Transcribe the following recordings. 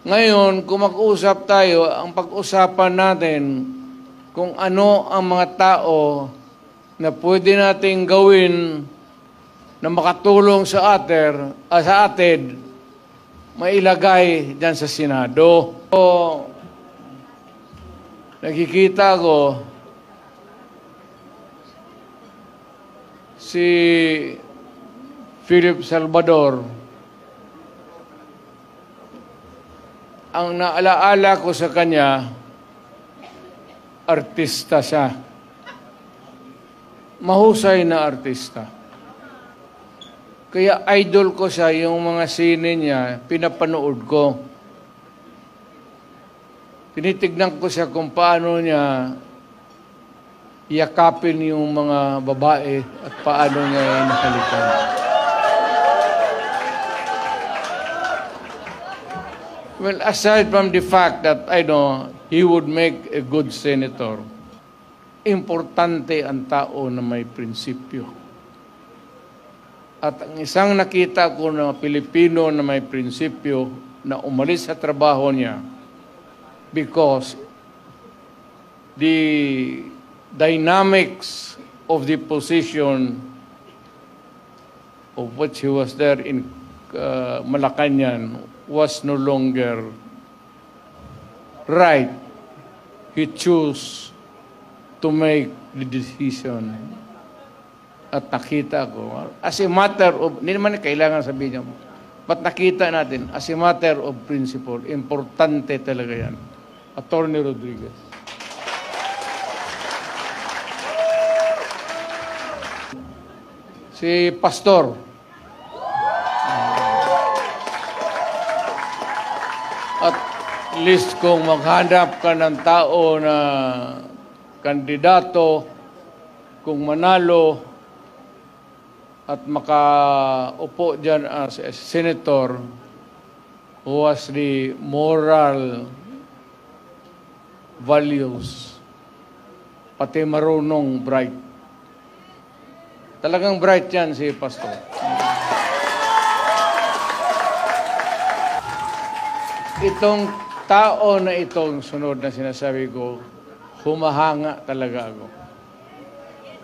Ngayon, kung mag-usap tayo, ang pag-usapan natin kung ano ang mga tao na pwede nating gawin na makatulong sa atin, mailagay dyan sa Senado. So, nakikita ko si Philip Salvador. Ang naalaala ko sa kanya, artista siya. Mahusay na artista. Kaya idol ko siya, yung mga sine niya, pinapanood ko. Tinitignan ko siya kung paano niya yakapin yung mga babae at paano niya nakalikan. Well, aside from the fact that I know he would make a good senator, importante ang tao na may prinsipyo. At ang isang nakita ko na Pilipino na may prinsipyo na umalis sa trabaho niya because the dynamics of the position of which he was there in Malacanang was no longer right. He chose to make the decision. At nakita ko, as a matter of, hindi naman kailangan sabihin niyo, but nakita natin, as a matter of principle, importante talaga yan. Attorney Rodriguez. Si Pastor. At least kung maghanap ka ng tao na kandidato, kung manalo at makaupo dyan as a senator who has the moral values, pati marunong bright. Talagang bright yan si Pastor. Itong tao na itong sunod na sinasabi ko, humahanga talaga ako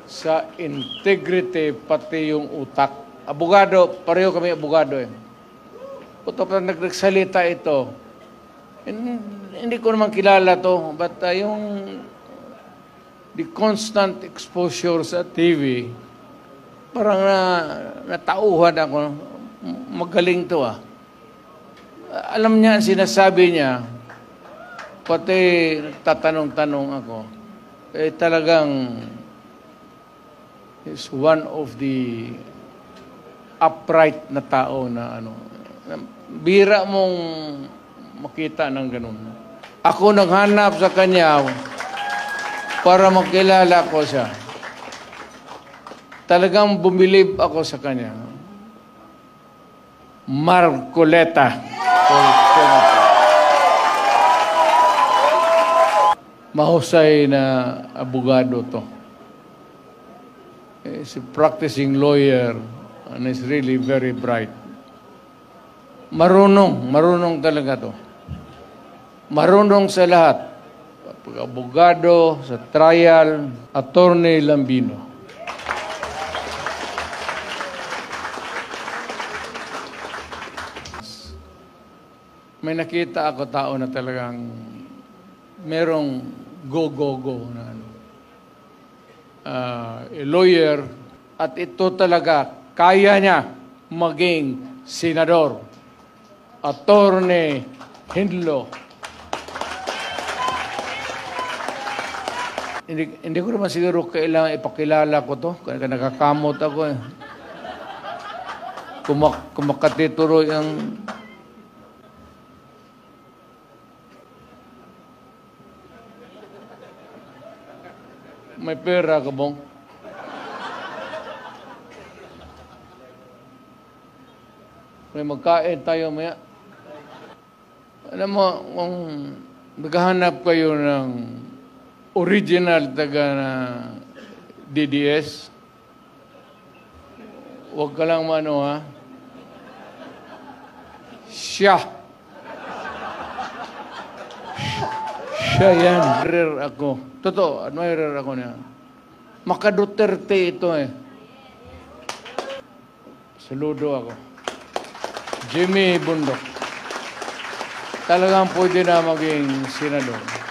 sa integrity pati yung utak. Abogado, pareho kami abogado eh. Puto pa nagsalita ito. Hindi ko naman kilala to, but yung the constant exposure sa TV, parang natauhan ako. Magaling to ah. Alam niya, sinasabi niya, pati tatanong-tanong ako, eh talagang is one of the upright na tao na ano. Bira mong makita ng ganun. Ako naghanap sa kanya para makilala ko siya. Talagang bumilib ako sa kanya. Marcoleta. Mahusay na abogado to. He's a practicing lawyer and is really very bright. Marunong talaga to. Marunong sa lahat. Abogado, sa trial, Attorney Lambino. May nakita ako tao na talagang merong go na ano. A lawyer at ito talaga kaya niya maging senador. Attorney Hinlo. Hindi ko naman siguro kailangan ipakilala ko to. Kaya nakakamot ako eh. Kumakatituloy ang may pera ka bang? May magkain tayo maya. Alam mo, kung naghahanap kayo ng original taga na DDS, huwag ka lang mano ha. Siya. Siya yan. Admirer ako. Totoo, admirer ako niya. Maka-Duterte ito eh. Saludo ako. Jimmy Bundok. Talagang pwede na maging senador.